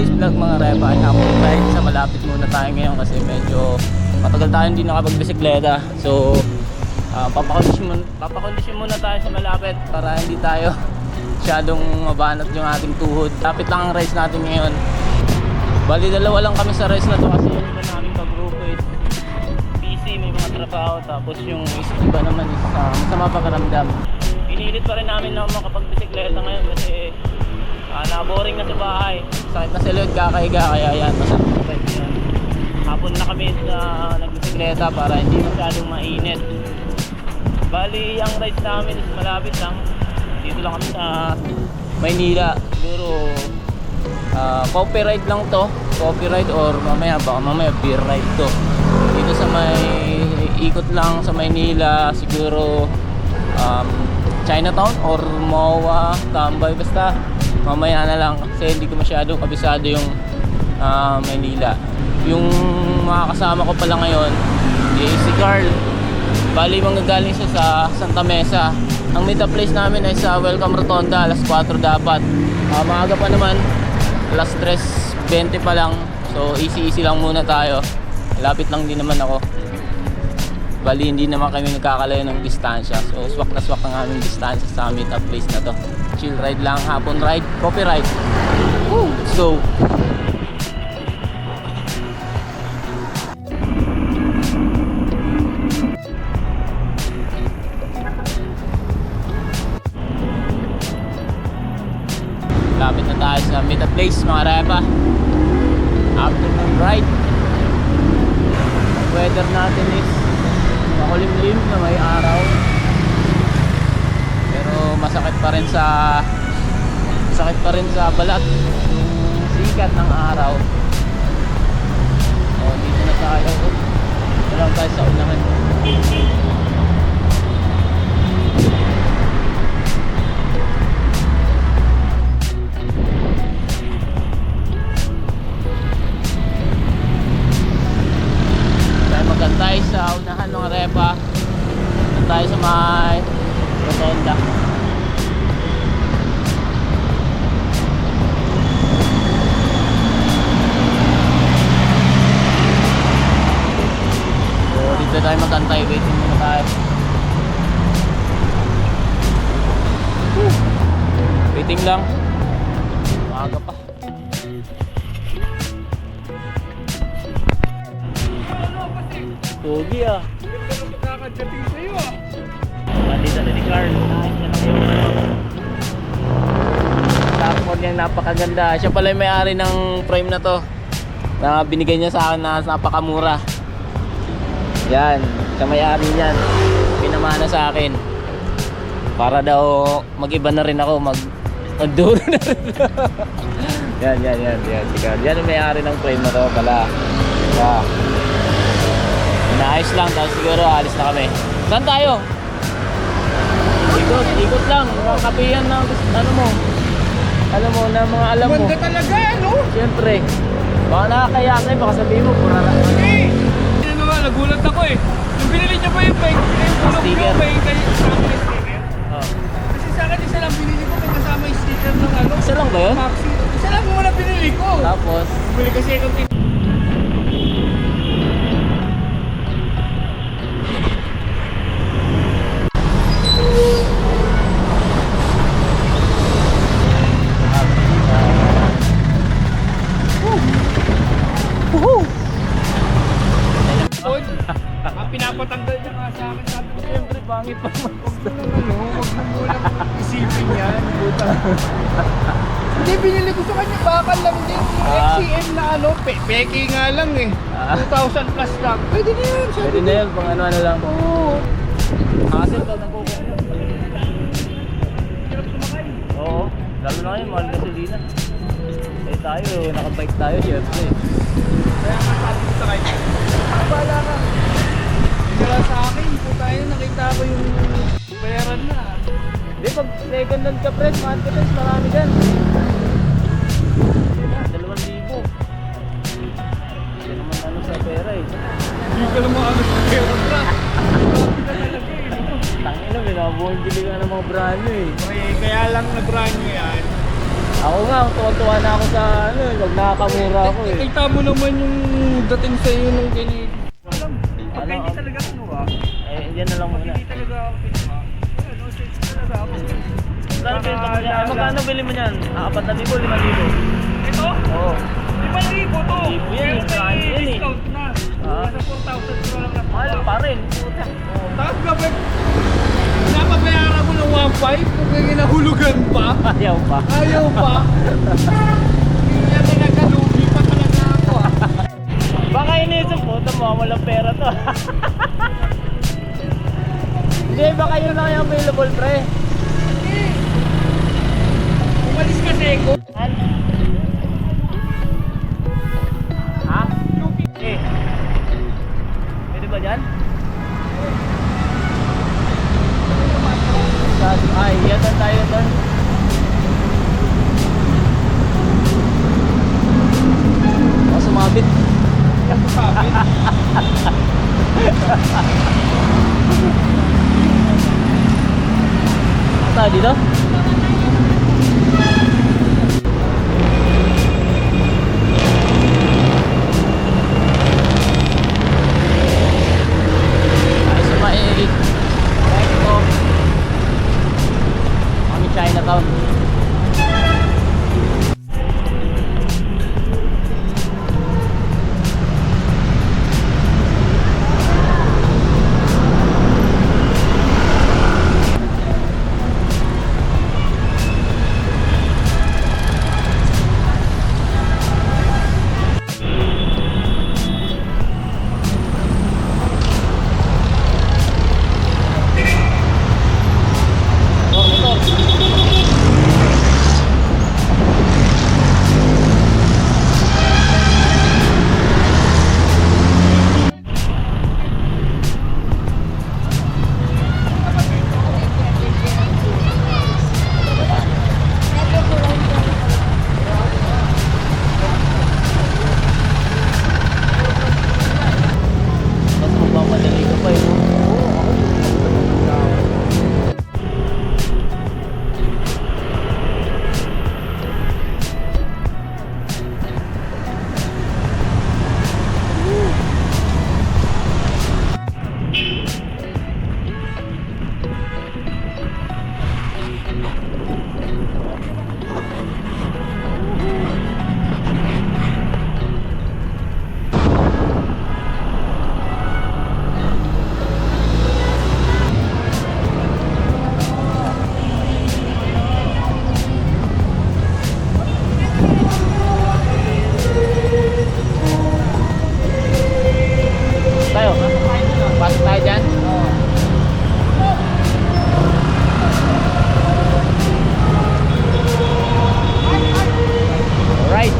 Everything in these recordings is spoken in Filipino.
today's vlog mga repa ay hapon ride. Sa malapit muna tayo ngayon kasi medyo matagal tayo hindi nakapagbisikleta. So papakondisyon muna tayo sa malapit para hindi tayo masyadong mabanat yung ating tuhod. Lapit lang ang race natin ngayon. Bali dalawa lang kami sa race na to kasi yung iba namin pag-grupo is busy, may mga trabaho. Tapos yung iba naman is masama pakiramdam. Pinilit pa rin namin na makapagbisikleta ngayon kasi na-boring na sa bahay. Sakit na sa likod, kakahiga, kaya yan, masarap na ride yun. Hapon na kami nagbisikleta para hindi masyadong mainit. Bali, ang ride namin is malapit lang. Dito lang kami sa Maynila. Siguro coffee ride lang to. Coffee ride or baka mamaya beer ride to. Dito sa may ikot lang sa Maynila. Siguro Chinatown or MOA, Tambay, basta mamaya na lang kasi hindi ko masyadong kabisado yung Maynila. Yung mga kasama ko pala ngayon si Carl. Bali manggagaling siya sa Santa Mesa. Ang meet up place namin ay sa Welcome Rotonda, alas 4 dapat. Maaga pa naman, alas 3:20 pa lang. So easy lang muna tayo. Lapit lang din naman ako. Bali hindi naman kami nagkakalayo ng distansya. So swak na swak ang aming distansya sa meet up place na to. Chill ride lang, hapon ride, coffee ride. Woo! Let's go! Lapit na tayo sa meet up place mga repa. Afternoon ride. Ang weather natin is makulimlim na may araw. Pero masakit pa rin sa balat yung sikat ng araw. So dito na tayo. Dito lang tayo sa unahan. Magantay sa unahan mga repa. Magantay sa may rotonda. So dito tayo magantay. Waiting muna tayo. Waiting lang. Maaga pa. Pogi ah. Nakakadating sa'yo ah. Nandito na ni Carl. Nais niya lang yung tapon niyang napakaganda. Siya pala yung may-ari ng frame na to na binigay niya sa akin na napakamura. Yan, siya may-ari niyan. Pinamana sa akin para daw mag-iba na rin ako, mag-enduro na rin. yan si Carl. Yan yung may-ari ng frame na to pala. Yeah. Naayos lang, tapos siguro alis na kami. Saan tayo? Ikot lang. Mga kapihan na ano mo. Alam mo, na mga alam mo. Ganda talaga ano? Siyempre. Baka nakakaya kayo, baka sabihin mo, purara. Hey! Ano nga, nagulat ako eh. Yung binili niyo pa yung bike, yung tulong Sticker. niyo ba yung kayo kasama yung sticker? Oh. Kasi sa akin isa lang binili ko, may kasama yung sticker ng ano. Isa lang ba yun? Maxi. Isa lang muna binili ko. Tapos, Bumili kasi akong pinapatanggal niya nga sa akin. Sabi ko, siyempre, pangit pa huwag mo munang isipin yan. Buta. Hindi, binili ko sa kanya. Bakal lang din. XCM na ano, peke nga lang eh. 2,000 plus lang. Pwede na yan. pwede na yun, pang ano lang. Oo. Hassle pag nagkukuha. Hirap sumakay. Oo, lalo na ngayon, mahal gasolina. Eh tayo, nakabike tayo, syempre. Kaya nga sabi ko sa kanya, bala ka. Kaya sa akin, po tayo nakita ko yung bayaran na. Hindi, pag second hand ka, Fred, mahal ka, Fred, marami dyan. 2,000. Hindi naman ano sa pera eh. Hindi ka naman ano sa pera na. Grabe na talaga eh. Tangina, bumibili ka ng mga brand new eh. Okay, kaya lang na brand new yan. Ako nga, tuwan-tuwa na ako sa ano, pag nakakamura ako eh. Kita mo naman yung dating sa iyo nung kinig. Alam, pag Ano, hindi talaga kinuha, Eh, yan na lang muna. hindi talaga ako kinuha. Ano, sense talaga ako. Magkano bili mo niyan? Ay, magkano bili mo niyan? 4,000, 5,000? Ito? Oo. 5,000 to. 5,000 yan, Pero saan may yan eh? discount na. Ah. Nasa 4,000 ko lang Mahal nakuha. pa rin. Puta. Oo. Tapos kapag napabayaran ko ng 1,500 kung may ginahulugan pa, Ayaw pa. ayaw pa. Hindi na nagkalugi pa talaga ako ah. Baka inisip, puta mo, walang pera to. Hindi, baka yun lang yung available, pre. Umalis kasi ko. Ha? Eh. Pwede ba dyan? Ay, yatan tayo doon. Oh, sumabit. Sabi. Tayo dito? Tayo sa Maiig. Mexico. Kami Chinatown. Mas magmamadali ka pa eh. No? Tayo. Pasok tayo dyan. Alright.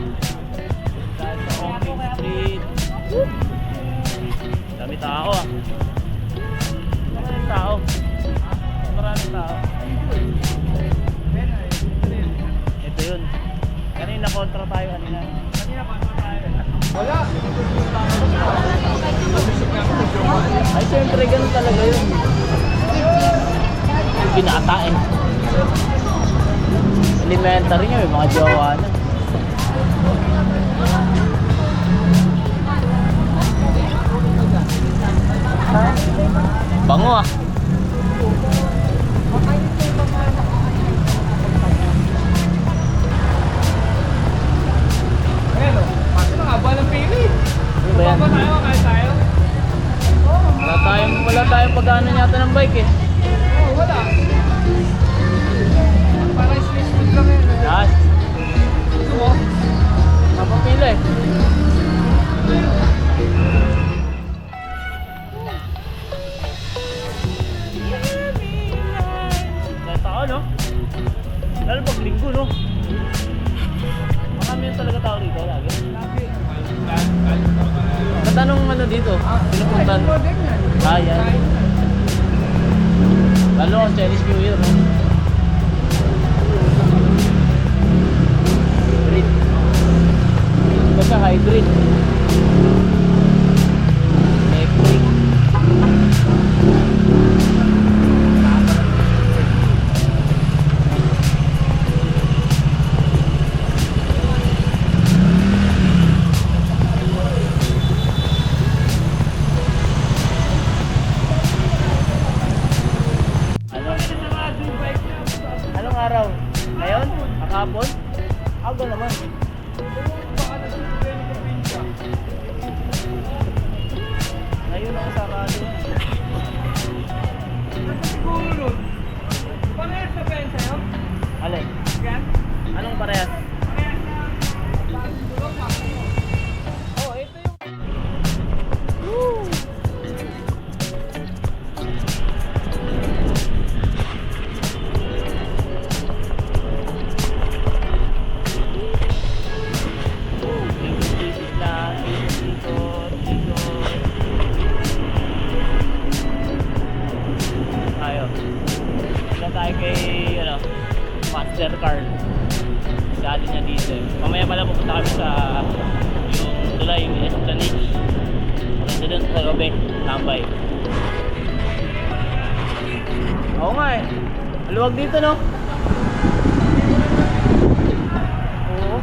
Tayo sa Ongping Street. Dami tao ah. Maraming tao. Maraming tao. Ito yun. Kanina kontra tayo kanina. Wala. Ay siyempre ganun talaga yun. Binata eh. Elementary nyo, may mga jowa na. Bango ah. Ayan o. Kasi nakaba ng pili. Ano ba yan? Baba tayo, kaya tayo. Wala tayong pagkano yata ng bike eh. Oo, wala. Para islis-lis lang yun. Yan. Gusto mo? Napapila eh. Dahil tao no? Lalo pag linggo no? Marami yun talaga tao rito lagi. At anong ano dito? Pinupuntan? Modern yan. Ah, yan. Lalo ang Chinese New Year, no? Hybrid. Basta hybrid. Electric. Anong araw? Ngayon? Kahapon? Aga naman. Ngayon ang sarado. Siguro nun. Parehas na ba yan sa'yo? Alin? Yan? Anong parehas? Parehas na. Oh, ito yung... Tayo. Diyan tayo kay ano, Mastercard. Sali niya dito. Mamaya pala pupunta kami sa yung tulay, yung Esplanade. Maganda dun sa gabi, tambay. Oo nga eh. Maluwag dito, no? Oo.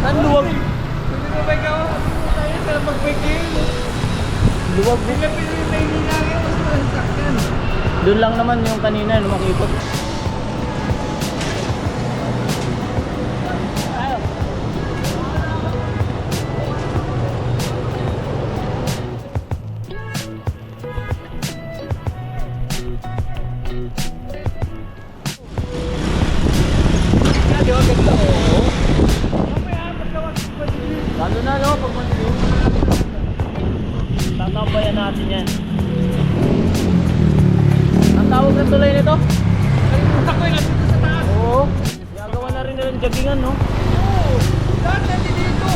Ang luwag. Hindi mo ba ikaw? Tayo sa mag-begin. Luwag din. May nilagay mo sa sasakyan. Doon lang naman yung kanina, lumakipot. Tayo. Di ba ganda? Oo. Mamaya, magkawag pa din. Lalo na, no? Pag madilim. Tatambayan natin yan. Ang tawag ng tulay nito? Kalimutan ko yun, nandito sa taas. Oo. Gagawa na rin nilang joggingan, no? Oo. Lahat natin dito.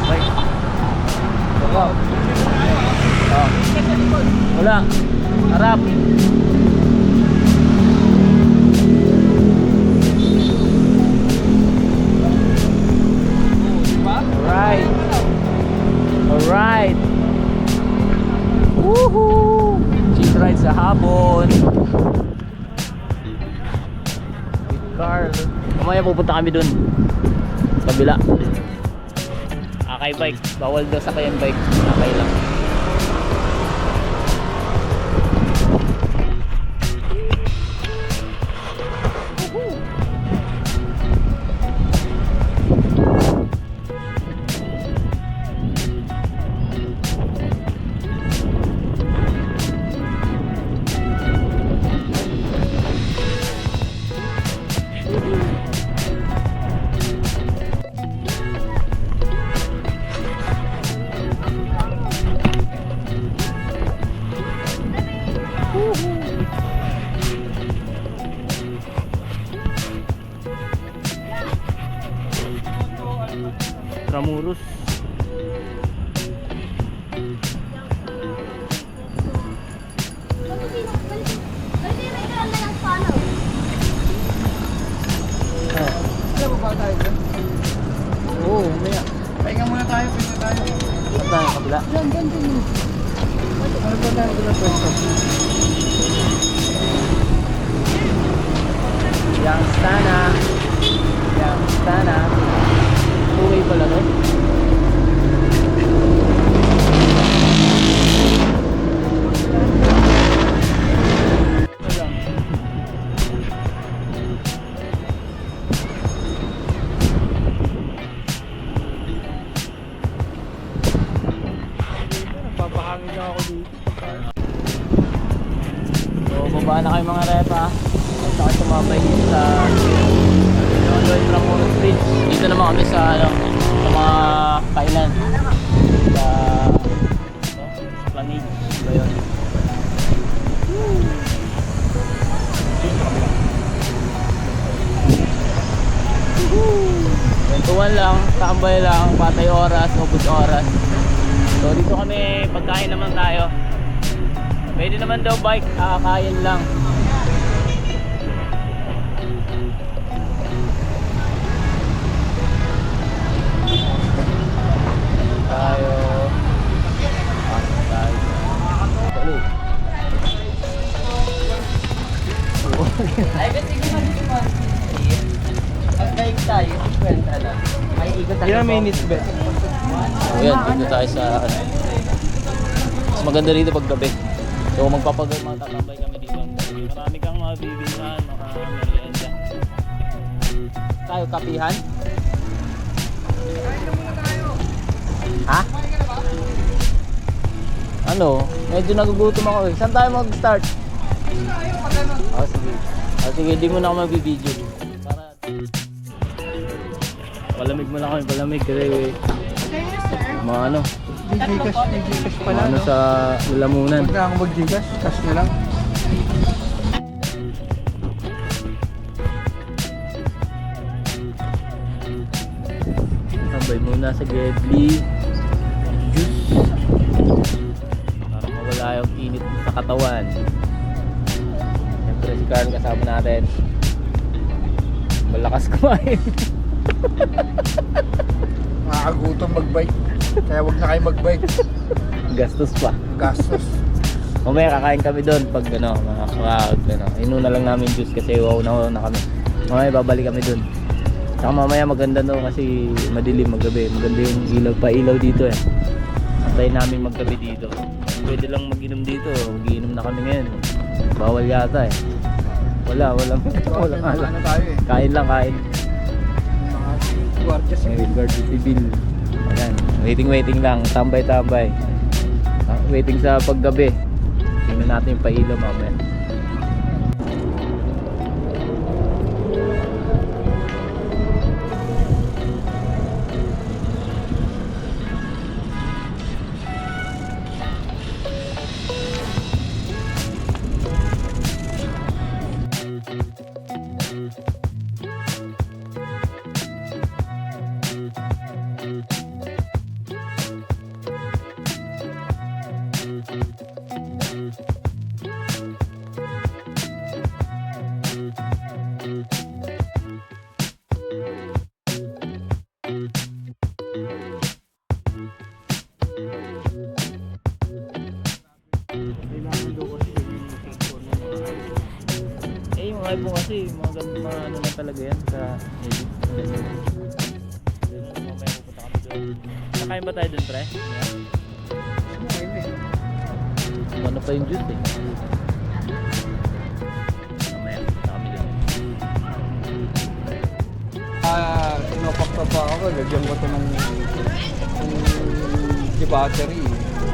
Right. Wow. Oh. Kasi likod. Wala. Harap. Diba? Alright. Alright. Woohoo! Cheap ride sa hapon. With Carl. Mamaya pupunta kami dun. Sa kabila. Akay bike. Bawal daw sa kayan bike. Akay lang. Tramuros. Alam mo ba tayo dyan? Oo, mamaya. Pahinga muna tayo, pahinga tayo. Saan tayo kabila? Ano ba tayo dyan pwesto? Yang Stana. Yang Stana. Okay pala no? Nagpapahangin na ako dito. So, baba na kayo mga repa. Basta kayo tumabay dito sa Loloy Tramuros Bridge. Dito naman kami sa ano, sa mga kainan. Sa Esplanade. Ba yun? Kwentuhan lang, tambay Tambay lang, patay oras, ubus oras. So dito kami, pagkain naman tayo. Pwede naman daw bike, kain lang. Tayo. Tayo. Balo. Ay, ba't sige mag-sponsor? Pag-bike tayo, kwenta lang. May ikot tayo. Ilang minutes ba? Ayan, dito tayo sa ano. Mas maganda rito pag gabi. So magtatambay kami dito. Marami kang mabibilhan, merienda. Tayo kapihan? Ha? Ano? Medyo nagugutom ako eh. Saan tayo mag-start? Oh, sige. Oh, sige, di mo na ako magbibideo. Para palamig mo na kami, palamig kasi mga ano, Gcash pala, ano no? sa lalamunan. Huwag na ako mag-Gcash, cash na lang. Tambay muna sa Gedli juice para mawala yung init sa katawan. Siyempre si Carl kasama natin, malakas kumain. Nakakagutom mag-bike. Kaya huwag na kayo mag-bike. Gastos pa. Gastos. Mamaya kakain kami doon pag ano, inuna lang namin juice kasi wow na kami. Mamaya babalik kami doon. Saka mamaya maganda no kasi madilim maggabi. Maganda yung ilaw pa ilaw dito eh. Antayin namin maggabi dito. Pwede lang mag-inom dito. Mag-inom na kami ngayon. Bawal yata eh. Walang alam. Ano tayo eh. Kain lang, kain. Mga guardia May guard civil. Ayan, waiting lang. Tambay. Waiting sa paggabi. Tingnan natin yung pailaw mamaya. Yung mga ibon kasi, mga ano na talaga yan sa edit. Mamaya pupunta kami doon. Nakain ba tayo doon, pre? Ano pa yung juice eh. Mamaya pupunta kami doon. Inopakta pa ako. Lagyan ko ito ng battery.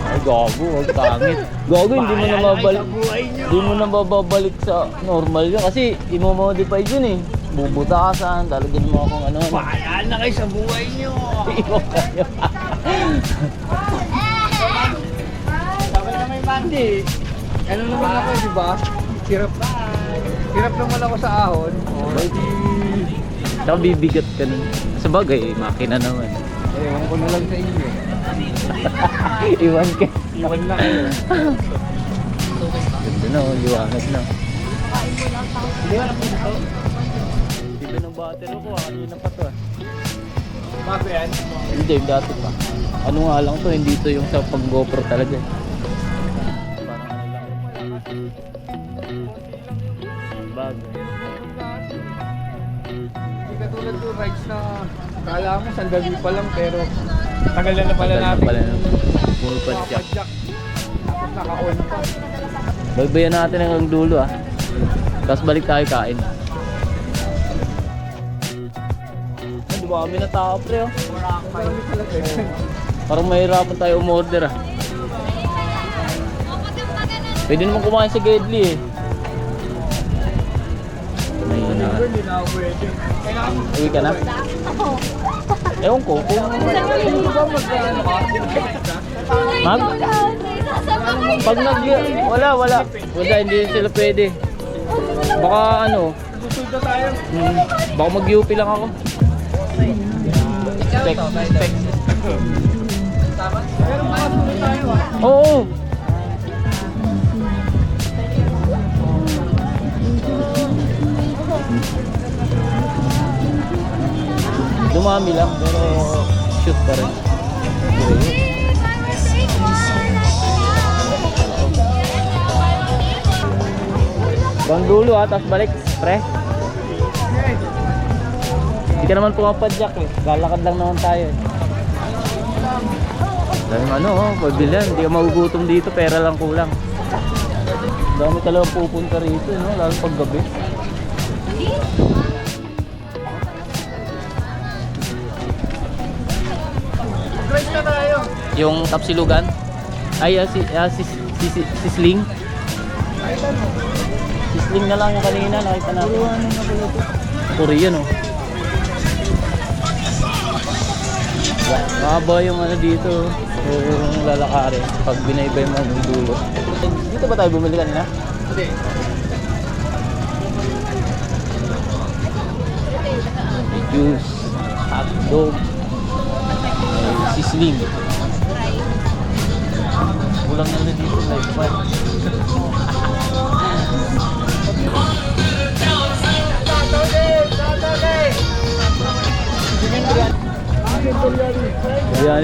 Ay, gago, wag pangit. Gago, hindi mo na mabalik. Hindi mo na mababalik sa normal yun kasi i-modify yun eh. Bubutasan, talagyan mo akong ano. Bahala na kayo sa buhay nyo. Iwan kayo. Sabi na may mandi. Ano naman ako, di ba? Hirap naman ako sa ahon. Saka bibigat ka nun. Sa bagay, makina naman. Ewan ko na lang sa inyo. Iwan ka. Iwan na kayo. Ganda na, liwanag na. Hindi ba napunta? Tiba ng battery ko, kanina pa to. Bago yan? Hindi, dati pa. Ano nga lang to, hindi to yung sa pag GoPro talaga. Parang ano lang. Bago. Hindi katulad to rides na kala mo sandali pa lang pero tagal na pala natin. Full padjak. Padjak. Tapos naka-on pa. Baybayan natin hanggang dulo ah. Tapos balik tayo kain. Ay, di ba kami natao pre oh. Parang mahirapan tayo umorder ah. Pwede naman kumain sa Gedli eh. May na. Hindi na ako pwede. Uwi ka na? Ewan ko kung Mag? Pag wala hindi sila pwede. Baka ano Susunod na tayo. baka mag-UP lang ako. Spec. Pero bukas muna tayo ah. Oo. Dumami lang pero shoot pa rin. Bang dulo tapos balik, pre. Hindi ka naman pumapadyak eh. Lalakad lang naman tayo eh. Dahil pagbilan, hindi ka magugutom dito, pera lang kulang. Dami talagang pupunta rito, no? Lalo pag gabi. Drive na tayo. Yung Tapsilugan, ay si Sling. Si Sling na lang yung kanina, nakita natin. Korean, oh. Mahaba yung dito, yung lalakarin pag binaybay mo yung dulo. Dito ba tayo bumili kanina? Hindi. May juice, hotdog, may sisling. Kulang na rin dito, like fun.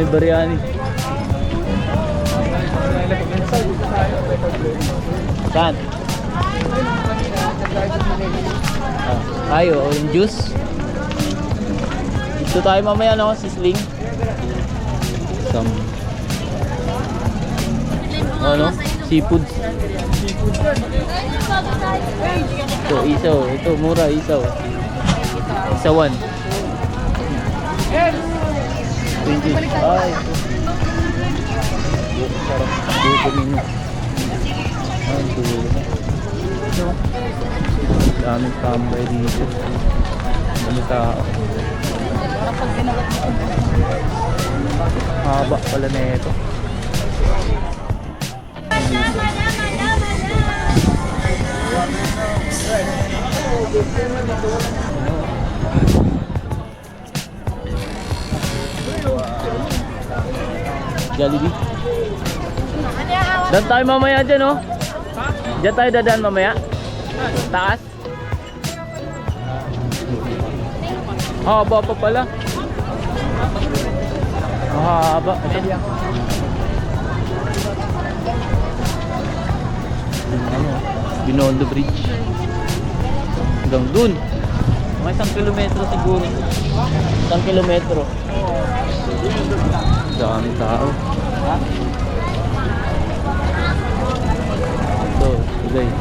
Biryani. Saan? Ayo, orange juice. Dito tayo mamaya, no? Sisling. Some seafood. Ito, isaw. Ito, mura, isaw. Isawan. 20. Ay, ito. Sarap. Dito mino. Ay, dulo. Daming tambay dito. Dami tao. Haba pala na ito. Jollibee. Dan tayo mamaya dyan, oh. Diyan tayo dadaan mamaya. Taas. Haba pa pala. Haba. Binondo Bridge. Hanggang dun. Mga 1 kilometro siguro. 1 kilometro. Dami tao. Ito, guys.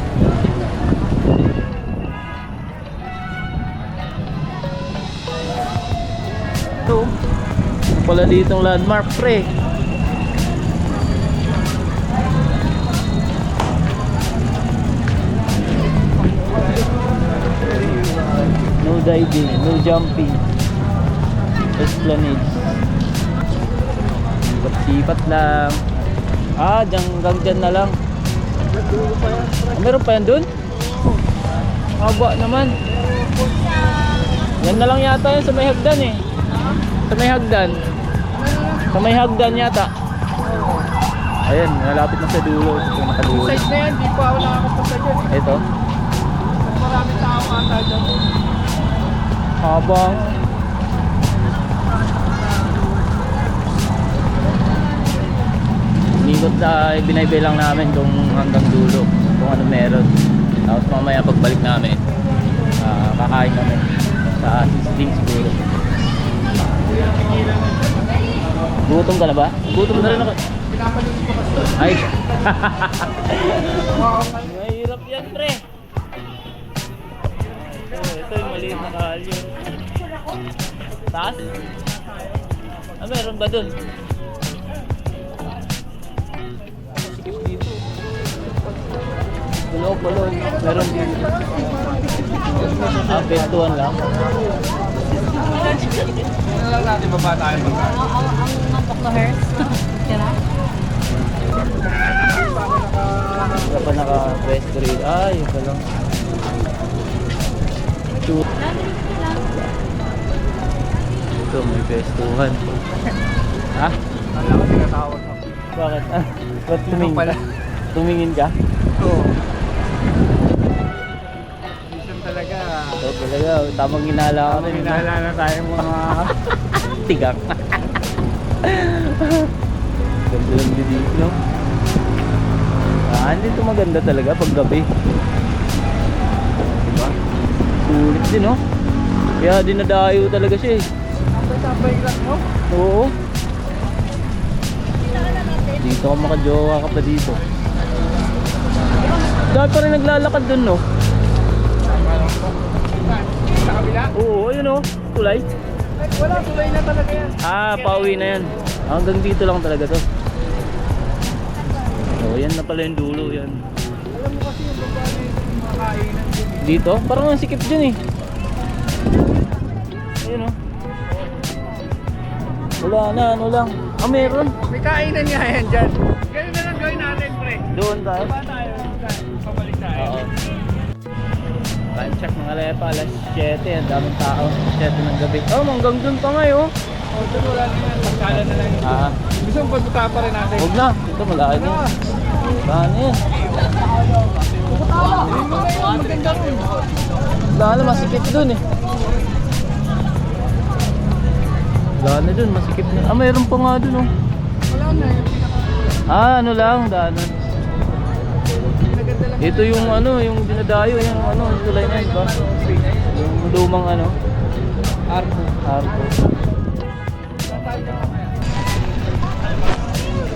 Ito. Pala ditong landmark, pre. No diving, no jumping. Esplanade. Sipat lang. Hanggang dyan na lang. Meron pa yan dun? Haba naman. Yan na lang yata yan sa may hagdan eh. Sa may hagdan. Sa may hagdan yata. Ayan, nalapit na sa dulo. Ito nakadulo. Side na yan, di pa ako nakakapunta dyan. Ito. Marami tao ata dyan. Habang ikot na binaybay lang namin kung hanggang dulo kung ano meron. Tapos mamaya pagbalik namin kakain kami sa sisling siguro. Gutom ka na ba? Gutom na rin ako. Pinapalinis ko kasi. Ay. Mahirap yan, pre. Ito yung maliit na kalyo. Taas? Meron ba dun? Bulong. Meron din. Pestuan lang. Ano lang natin baba tayo baba? Ang Bokto Hairs. Kira? Wala pa naka-press grade. Ay, yun pa lang. Ito dito, may pestuhan. Ha? Kala ko tinatawag ako. Bakit? Ba't tumingin pala. ka? Tumingin ka? Oo. Minsan talaga. Oo talaga, tamang hinala ka rin. Hinala na tayo mga... Tigak. Ganda lang din dito, no? Dito maganda talaga pag gabi. Diba? Sulit din, no? Kaya dinadayo talaga siya eh. Sabay lang mo. Oo. Dito ka makajowa ka pa dito. Dahil pa rin naglalakad dun, no? Sa kabila? Oo, ayun, no? Tulay. Ay, wala. Tulay na talaga yan. Pauwi na yan. Hanggang dito lang talaga to. Oh, yan na pala yung dulo yan. Alam mo kasi yung babae yung mga kainan din. Dito? Parang ang sikip dyan eh. Ayun oh. Wala na, ano lang. Meron. May kainan nga yan dyan. Ganun na lang gawin natin, pre. Doon tayo. Baba tayo. Pabalik tayo. Oo. Time check mga lepa, alas 7. Ang daming tao. 7 ng gabi. Oh, hanggang doon pa ngayon. O, doon wala na yan. Pagkala na lang yun. Gusto mo pagbuta pa rin natin. Huwag na. Ito malayo na. Saan yan? Maganda rin. Wala na, masikip dun eh. Wala na dun, masikip na. Mayroon pa nga dun oh. Wala na. Ano lang, daanan. Pinaganda lang. Ito yung ano, yung dinadayo, yung ano, yung tulay na yun ba? Yung lumang ano, Arco. arko.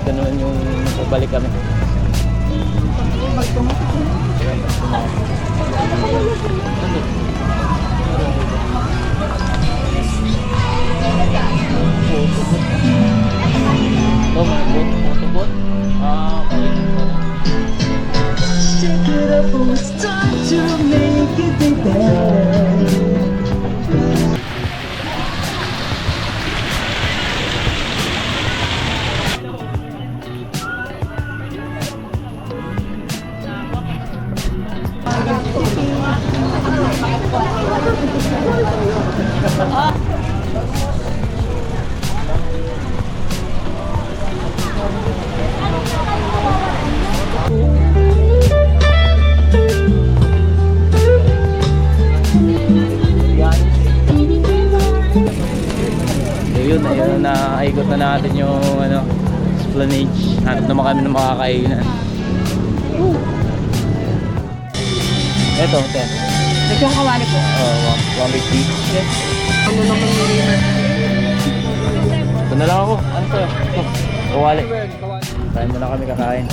Ito naman yung pabalik kami. Ito, mga bot. Okay. Shake it up, oh, it's time to make it big better. Ayun, naikot na natin yung ano, Esplanade. Hanap naman kami ng makakainan. Eto, te. Ito yung kawali ko. 150. Yes. Ano naman yung Ito na lang ako. Ano to? Kawali. kawali? Kain muna kami kakain.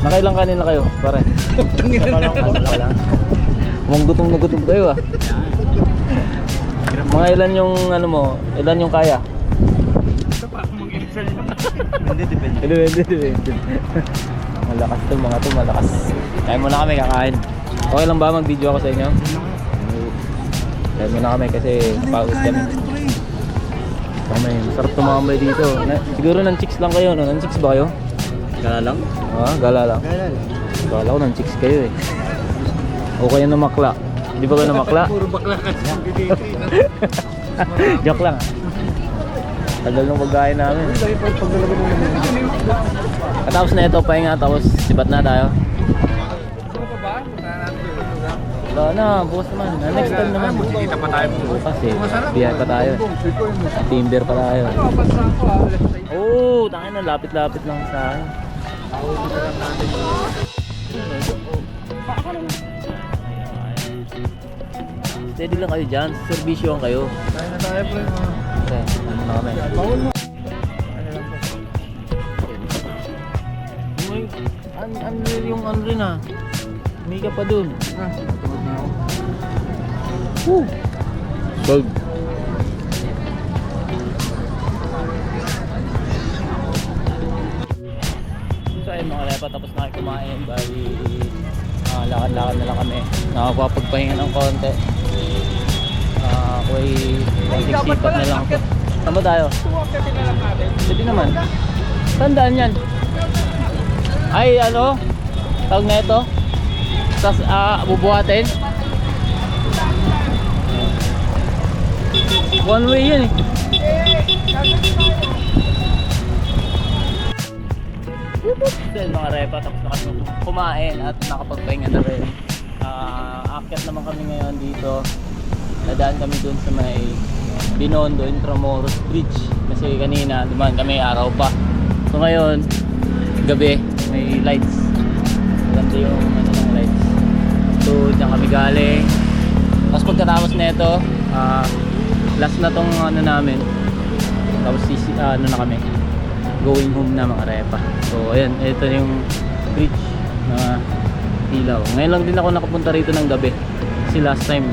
Nakailang kanin na kayo, pare? Wala lang. Mukhang gutom na gutom kayo ah. Mga ilan yung ano mo? Ilan yung kaya? Ito pa, mag-inisal yun. Hindi, depende. Depende. Malakas to, mga to, malakas. Kain muna kami kakain. Okay lang ba mag-video ako sa inyo? Kain muna kami kasi pagod kami. Sarap tumambay dito. Siguro ng chicks lang kayo, no? Ng chicks ba kayo? Gala lang? Gala lang. Gala ko ng chicks kayo eh. O kayo na makla. Di ba kayo na makla? Puro bakla kasi yung dito. Joke lang. Tagal nung pagkain namin. Tapos na ito, pahinga. Tapos sibat na tayo. Gusto mo pa ba? Punta natin yung lugar. Wala na, bukas naman. Next time naman. Kita pa tayo. Bukas eh. Biyahe pa tayo. Timber pa tayo. Ano, pasa ako alas 6. Oo, tangin na. Lapit-lapit lang sa akin. Steady lang kayo dyan. Servisyoan kayo. Tayo na tayo, pre. Okay, ano na kami. Bawal mo. Yung ano rin ah. May ka pa dun. Tugod na ako. Woo! Gold. So ayun mga lepa, tapos na kayo kumain. Bali, lakad-lakad na lang kami. Nakapapagpahinga ng konti. Ako'y siksipat na lang ako. Saan ba tayo? Tuwag na lang natin. Pwede naman. Tandaan yan. Ay ano? Tawag na ito. Tapos bubuhatin. One way yan eh. Then mga repa, tapos na kami kumain at nakapagpahinga na rin. Aakyat naman kami ngayon dito. Nadaan kami dun sa may Binondo Intramuros Bridge. Kasi kanina dumaan kami araw pa. So ngayon, gabi, may lights. Ganda yung ano ng lights. So dyan kami galing. Tapos pagkatapos na ito, last na tong ano namin. Tapos ano na kami, going home na mga repa. So ayan, ito yung bridge na ilaw. Ngayon lang din ako nakapunta rito ng gabi. Kasi last time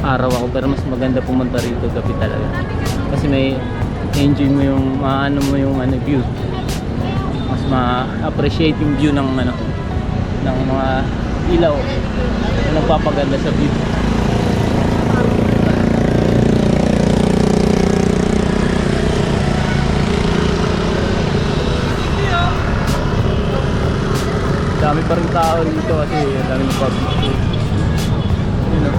araw ako, pero mas maganda pumunta rito gabi talaga. Kasi may enjoy mo yung maano mo yung ano view. Mas ma-appreciate yung view ng ano ng mga ilaw na nagpapaganda sa view. Dami pa rin tao dito kasi daming public. Yun o.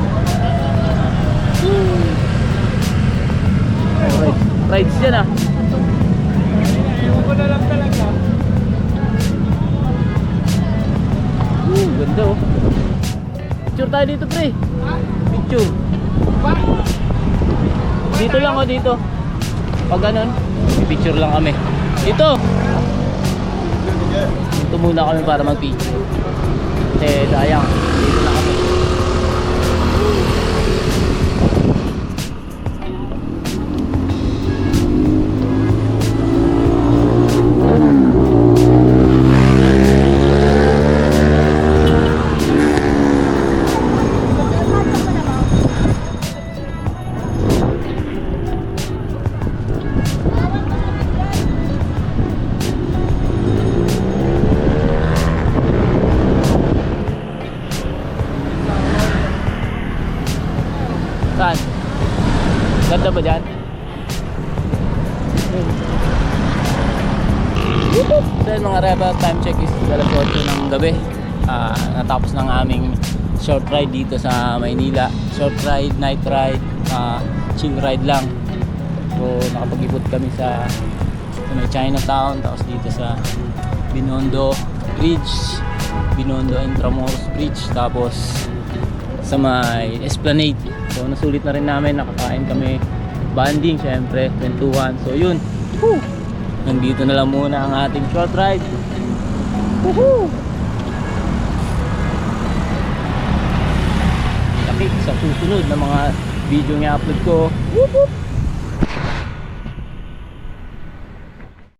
Alright, rides yan ah. Ewan ko na lang talaga. Ganda oh. Picture tayo dito pre. Picture. Dito lang oh, dito. Pag ganun, picture lang kami. Dito. Dito muna kami para mag-picture. Kasi sayang, dito na kami. Saan? Ganda ba dyan? So yun mga reba, time check is 8:00 ng gabi. Natapos ng aming short ride dito sa Maynila. Short ride, night ride, chill ride lang. So nakapag-ikot kami sa may Chinatown, tapos dito sa Binondo Bridge, Binondo Intramuros Bridge, tapos sa may Esplanade. So nasulit na rin namin, nakakain kami, banding syempre, kwentuhan. So yun, nandito na lang muna ang ating short ride. Sa susunod na mga video nga upload ko.